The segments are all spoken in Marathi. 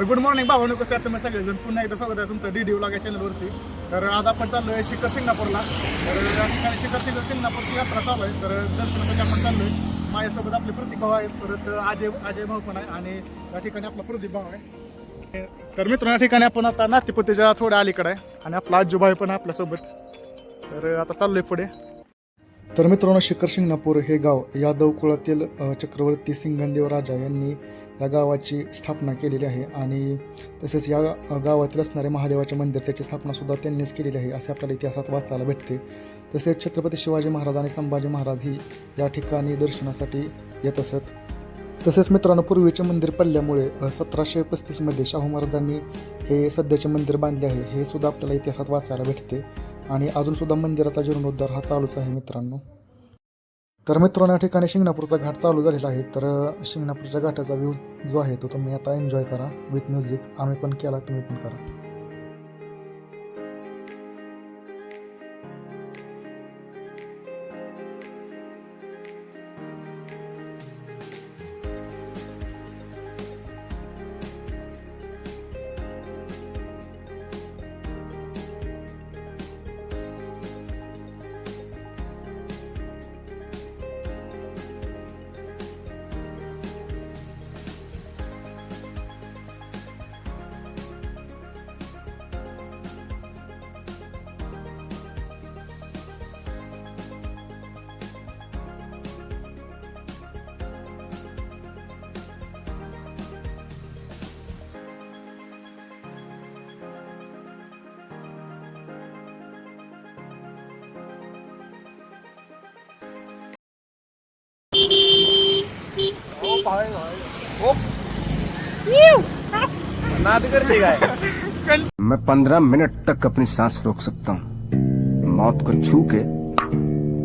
गुड मॉर्निंग भावानो, कसं आहे तुम्ही सगळेजण. पुन्हा एकदा स्वागत आहे तुमचं DD व्लॉग या चॅनलवरती. तर आज आपण चाललो आहे शिखर शिंगणापूरला. तर या ठिकाणी शिखर शिंगणापूरची यात्रा चालू आहे. तर दर्शनासाठी आपण चाललो आहे. माझ्यासोबत आपले प्रतीक भाऊ आहेत, परत अजय भाऊ पण आहे आणि या ठिकाणी आपला प्रदीप भाऊ आहे. तर मित्रांनो, या ठिकाणी आपण आता नातेपतीच्या थोड्या अलीकडे आहे आणि आपला आजूभाई पण आहे आपल्यासोबत. तर आता चाललोय पुढे. तर मित्रांनो, शिखर शिंगणापूर हे गाव यादव कुळातील चक्रवर्ती सिंगनदेव राजा यांनी या गावाची स्थापना केलेली आहे आणि तसेच या गावातील असणारे महादेवाचे मंदिर त्याची स्थापनासुद्धा त्यांनीच केलेली आहे असे आपल्याला इतिहासात वाचायला भेटते. तसेच छत्रपती शिवाजी महाराज आणि संभाजी महाराज ही या ठिकाणी दर्शनासाठी येत असत. तसेच मित्रांनो, पूर्वीचे मंदिर पडल्यामुळे 1735मध्ये शाहू महाराजांनी हे सध्याचे मंदिर बांधले आहे हे सुद्धा आपल्याला इतिहासात वाचायला भेटते आणि अजूनसुद्धा मंदिराचा जीर्णोद्धार हा चालूच आहे मित्रांनो. तर मित्रांनो, या ठिकाणी शिंगणापूरचा घाट चालू झालेला आहे. तर शिंगणापूरच्या घाटाचा व्ह्यू जो आहे तो तुम्ही आता एन्जॉय करा विथ म्युझिक. आम्ही पण केला, तुम्ही पण करा. मैं 15 मिनट तक अपनी सांस रोक सकता हूँ, मौत को छू के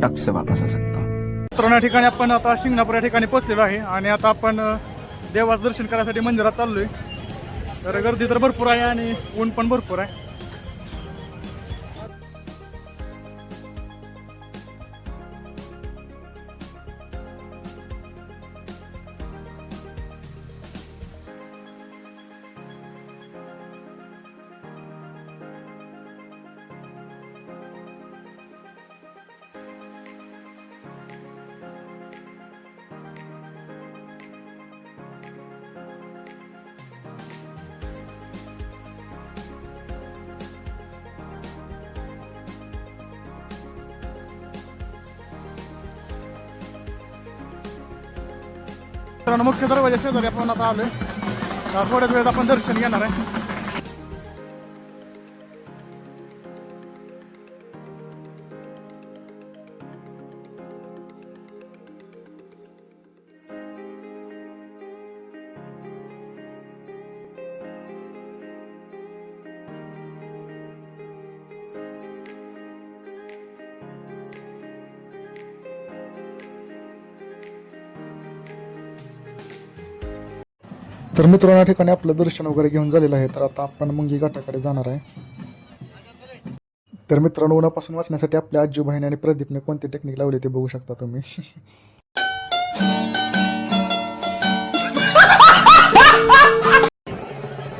टक से वापस आ सकता हूँ. मित्रांनो, या ठिकाणी आपण आता शिंगणापूर या ठिकाणी पोहोचलेलो आहे आणि आता आपण देवाचं दर्शन करायसाठी मंदिरात चाललोय. तर गर्दी तर भरपूर आहे आणि ऊन पण भरपूर आहे. मित्रांनो, मुख्य दरवाजा शेजारी आपण आता आलोय. थोड्याच वेळेत आपण दर्शन घेणार आहे. तर मित्रांनो, या ठिकाणी आपलं दर्शन वगैरे घेऊन झालेलं आहे. तर आता आपण मुंगी घाटाकडे जाणार आहे. तर मित्रांनो, उन्हापासून वाचण्यासाठी आपल्या आजूबाईने आणि प्रदीपने कोणती टेक्निक लावली ते बघू शकता तुम्ही.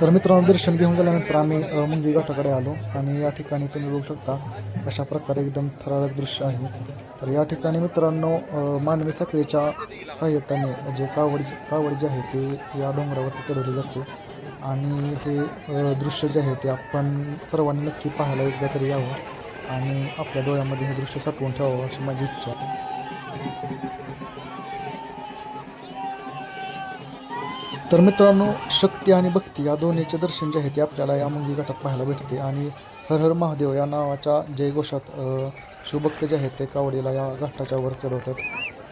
तर मित्रांनो, दर्शन घेऊन झाल्यानंतर आम्ही मुंगी घाटाकडे आलो आणि या ठिकाणी तुम्ही बघू शकता अशा प्रकारे एकदम थरारक दृश्य आहे. तर या ठिकाणी मित्रांनो, मानवी साखळीच्या सहाय्यताने जे कावड जे आहे ते या डोंगरावरती चढवले जाते आणि हे दृश्य जे आहे ते आपण सर्वांनी नक्की पाहायला एकदा तरी यावं आणि आपल्या डोळ्यामध्ये हे दृश्य साठवून ठेवावं अशी माझी इच्छा आहे. तर मित्रांनो, शक्ती आणि भक्ती या दोन्हीचे दर्शन जे आहे ते आपल्याला या मुंगी घाटात पाहायला भेटते आणि हर हर महादेव या नावाच्या जयघोषात शिवभक्त जे आहेत ते कावडीला या घाटाच्या वर चढवतात.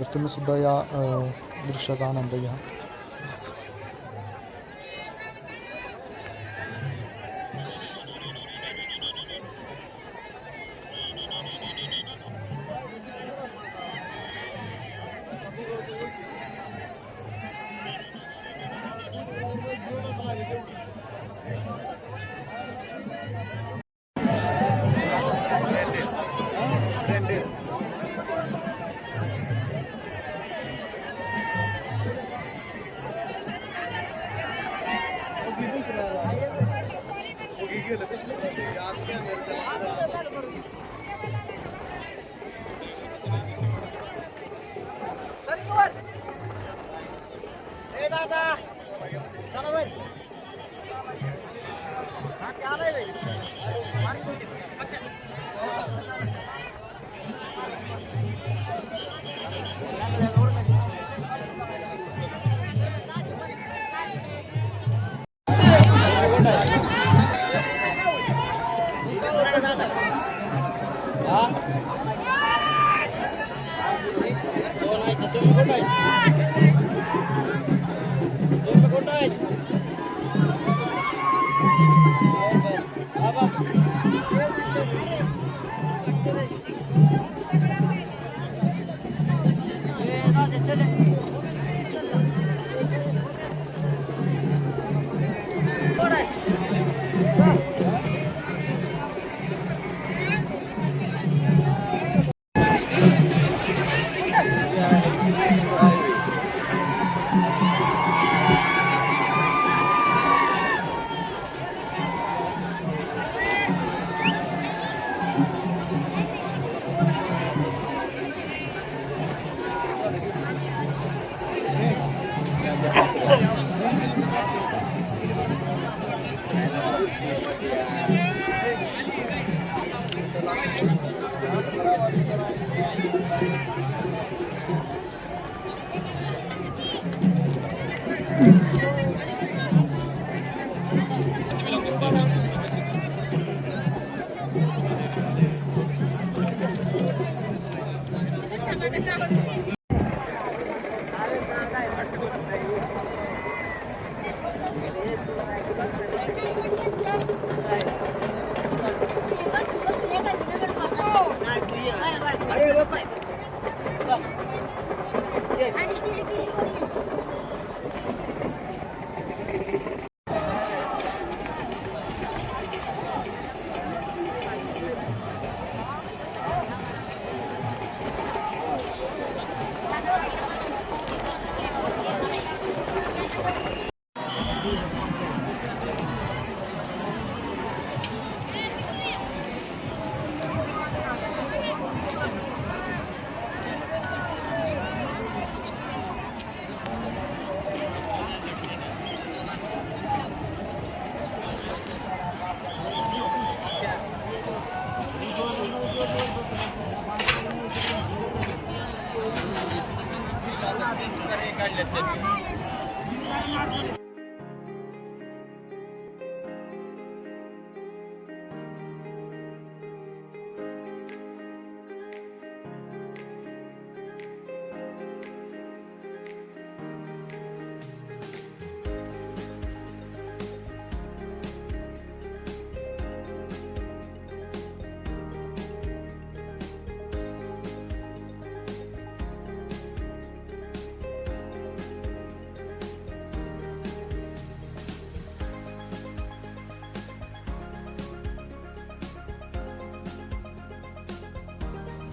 तर तुम्ही सुद्धा या दृश्याचा आनंद घ्या.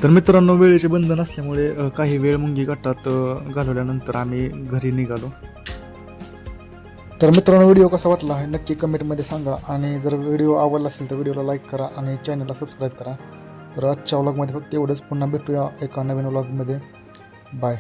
तर मित्रांनो, वेळेचे बंधन असल्यामुळे काही वेळ मुंगी गटात घालवल्यानंतर आम्ही घरी निघालो. तर मित्रांनो, व्हिडिओ कसा वाटला आहे नक्की कमेंटमध्ये सांगा. आणि जर व्हिडिओ आवडला असेल तर व्हिडिओला लाईक करा आणि चॅनलला सबस्क्राईब करा. तर आजच्या व्लॉगमध्ये फक्त एवढंच. पुन्हा भेटूया एका नवीन व्लॉगमध्ये. बाय.